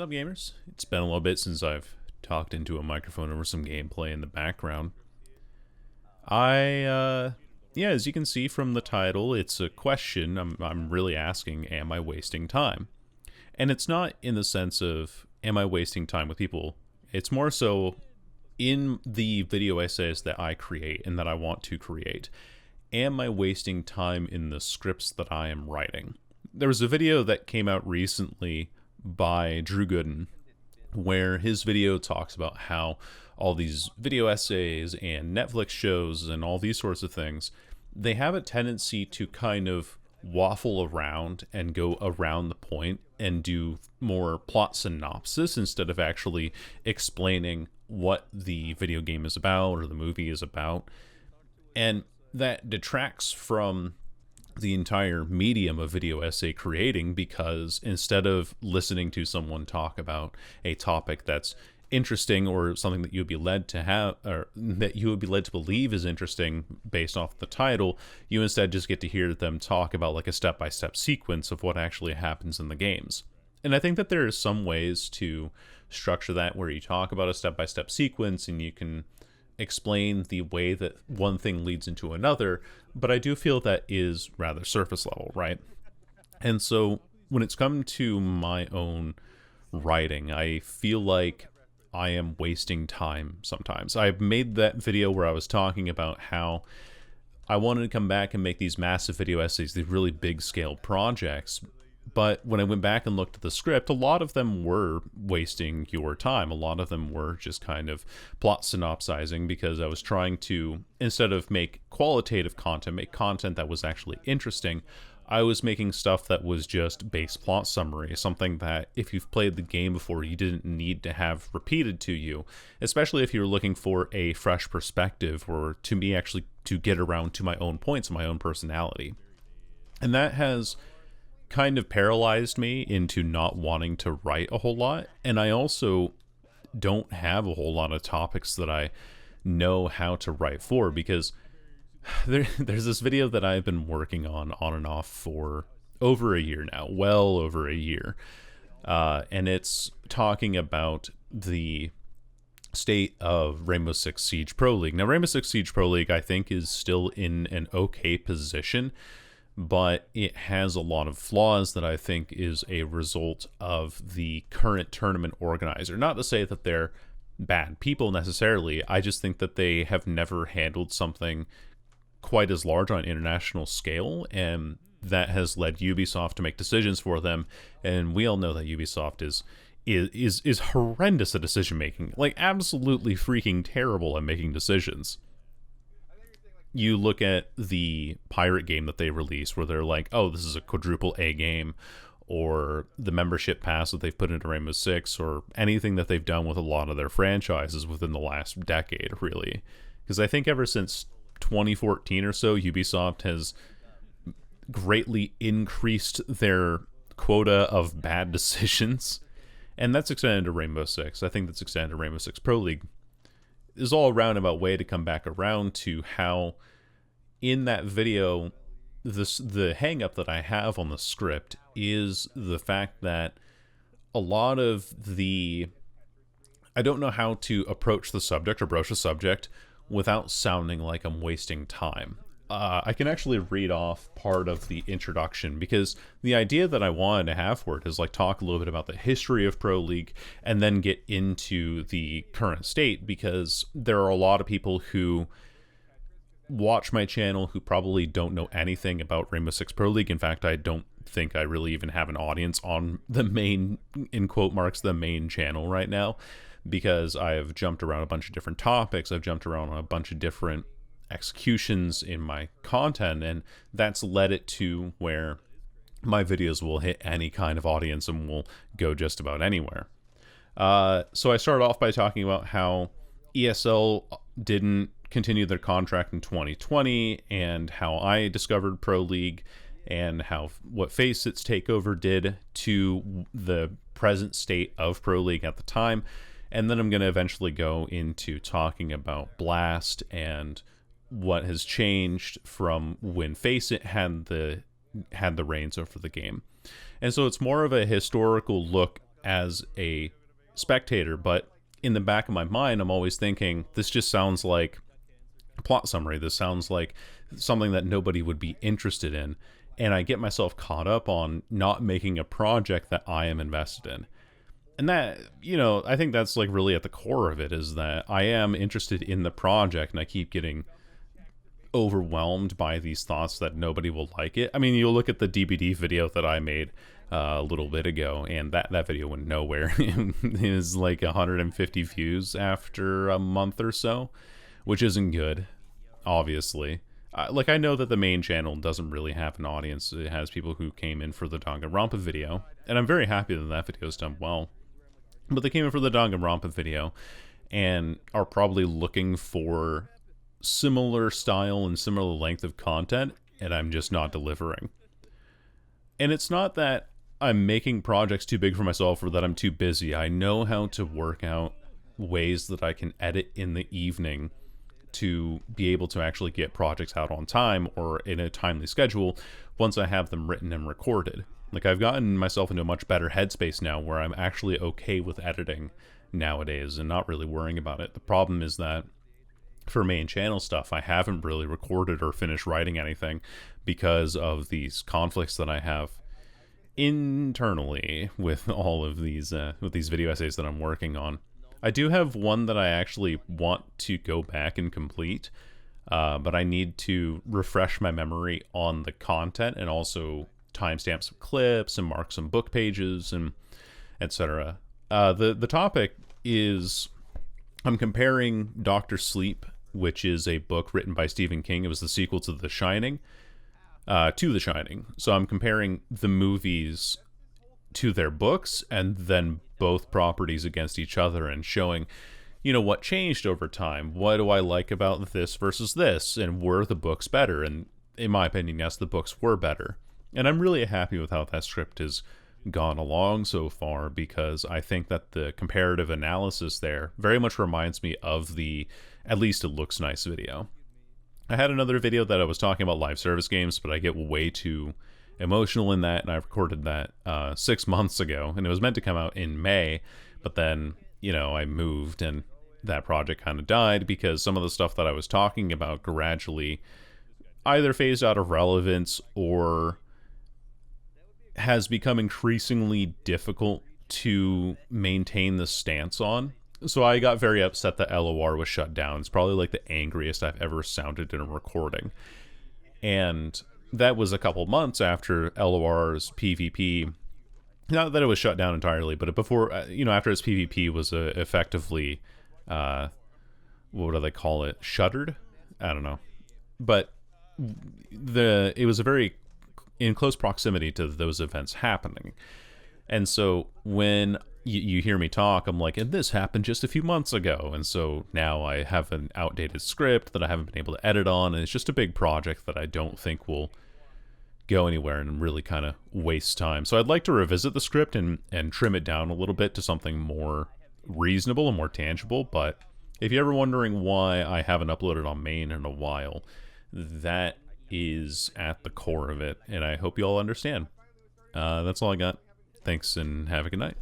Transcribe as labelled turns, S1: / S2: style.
S1: What's up, gamers? It's been a little bit since I've talked into a microphone over some gameplay in the background. Yeah, as you can see from the title, it's a question. I'm really asking, am I wasting time? And it's not in the sense of, am I wasting time with people? It's more so in the video essays that I create and that I want to create. Am I wasting time in the scripts that I am writing? There was a video that came out recently by Drew Gooden where his video talks about how all these video essays and Netflix shows and all these sorts of things, they have a tendency to kind of waffle around and go around the point and do more plot synopsis instead of actually explaining what the video game is about or the movie is about. And that detracts from the entire medium of video essay creating, because instead of listening to someone talk about a topic that's interesting or something that you would be led to have, or that you would be led to believe is interesting based off the title, you instead just get to hear them talk about like a step-by-step sequence of what actually happens in the games. And I think that there are some ways to structure that where you talk about a step-by-step sequence and you can explain the way that one thing leads into another, but I do feel that is rather surface level, right? And so when it's come to my own writing, I feel like I am wasting time sometimes. I've made that video where I was talking about how I wanted to come back and make these massive video essays, these really big scale projects. But when I went back and looked at the script, a lot of them were wasting your time. A lot of them were just kind of plot synopsizing, because I was trying to, instead of make qualitative content, make content that was actually interesting, I was making stuff that was just base plot summary, something that if you've played the game before, you didn't need to have repeated to you, especially if you're looking for a fresh perspective or to me actually to get around to my own points and my own personality. And that has kind of paralyzed me into not wanting to write a whole lot. And I also don't have a whole lot of topics that I know how to write for, because there's this video that I've been working on and off for over a year now, well over a year. And it's talking about the state of Rainbow Six Siege Pro League. Now, Rainbow Six Siege Pro League, I think, is still in an okay position, but it has a lot of flaws that I think is a result of the current tournament organizer. Not to say that they're bad people necessarily, I just think that they have never handled something quite as large on an international scale, and that has led Ubisoft to make decisions for them. And we all know that Ubisoft is horrendous at decision making, like absolutely freaking terrible at making decisions. You look at the pirate game that they released where they're like, oh, this is a quadruple A game, or the membership pass that they've put into Rainbow Six, or anything that they've done with a lot of their franchises within the last decade, really. Because I think ever since 2014 or so, Ubisoft has greatly increased their quota of bad decisions. And that's extended to Rainbow Six. I think that's extended to Rainbow Six Pro League. Is all a roundabout way to come back around to how in that video the hang up that I have on the script is the fact that a lot of I don't know how to approach the subject or broach the subject without sounding like I'm wasting time. I can actually read off part of the introduction, because the idea that I wanted to have for it is like talk a little bit about the history of Pro League and then get into the current state, because there are a lot of people who watch my channel who probably don't know anything about Rainbow Six Pro League. In fact, I don't think I really even have an audience on the main, in quote marks, the main channel right now, because I have jumped around a bunch of different topics. I've jumped around on a bunch of different executions in my content, and that's led it to where my videos will hit any kind of audience and will go just about anywhere. So I started off by talking about how ESL didn't continue their contract in 2020, and how I discovered Pro League, and how what Facet's takeover did to the present state of Pro League at the time. And then I'm going to eventually go into talking about Blast and what has changed from when Faceit had the reins over the game. And so it's more of a historical look as a spectator, but in the back of my mind, I'm always thinking, this just sounds like a plot summary. This sounds like something that nobody would be interested in. And I get myself caught up on not making a project that I am invested in. And that, I think that's like really at the core of it, is that I am interested in the project and I keep getting overwhelmed by these thoughts that nobody will like it. I mean, you'll look at the DBD video that I made a little bit ago, and that video went nowhere. It is like 150 views after a month or so, which isn't good, obviously. I know that the main channel doesn't really have an audience. It has people who came in for the Danganronpa video, and I'm very happy that that video's done well. But they came in for the Danganronpa video and are probably looking for similar style and similar length of content, and I'm just not delivering. And it's not that I'm making projects too big for myself or that I'm too busy. I know how to work out ways that I can edit in the evening to be able to actually get projects out on time or in a timely schedule once I have them written and recorded. Like, I've gotten myself into a much better headspace now where I'm actually okay with editing nowadays and not really worrying about it. The problem is that for main channel stuff, I haven't really recorded or finished writing anything because of these conflicts that I have internally with all of these video essays that I'm working on. I do have one that I actually want to go back and complete, but I need to refresh my memory on the content and also timestamp some clips and mark some book pages and etc. The topic is, I'm comparing Dr. Sleep, which is a book written by Stephen King. It was the sequel to The Shining. So I'm comparing the movies to their books and then both properties against each other and showing, what changed over time. What do I like about this versus this? And were the books better? And in my opinion, yes, the books were better. And I'm really happy with how that script has gone along so far, because I think that the comparative analysis there very much reminds me of the "at least it looks nice" video. I had another video that I was talking about live service games, but I get way too emotional in that, and I recorded that 6 months ago, and it was meant to come out in May, but then, I moved, and that project kind of died because some of the stuff that I was talking about gradually either phased out of relevance or has become increasingly difficult to maintain the stance on. So I got very upset that LOR was shut down. It's probably like the angriest I've ever sounded in a recording. And that was a couple months after LOR's PvP. Not that it was shut down entirely, but before, after its PvP was effectively, what do they call it? Shuttered? I don't know. But it was a very in close proximity to those events happening. And so when you hear me talk, I'm like, and this happened just a few months ago. And so now I have an outdated script that I haven't been able to edit on. And it's just a big project that I don't think will go anywhere and really kind of waste time. So I'd like to revisit the script and trim it down a little bit to something more reasonable and more tangible. But if you're ever wondering why I haven't uploaded on main in a while, that is at the core of it. And I hope you all understand. That's all I got. Thanks and have a good night.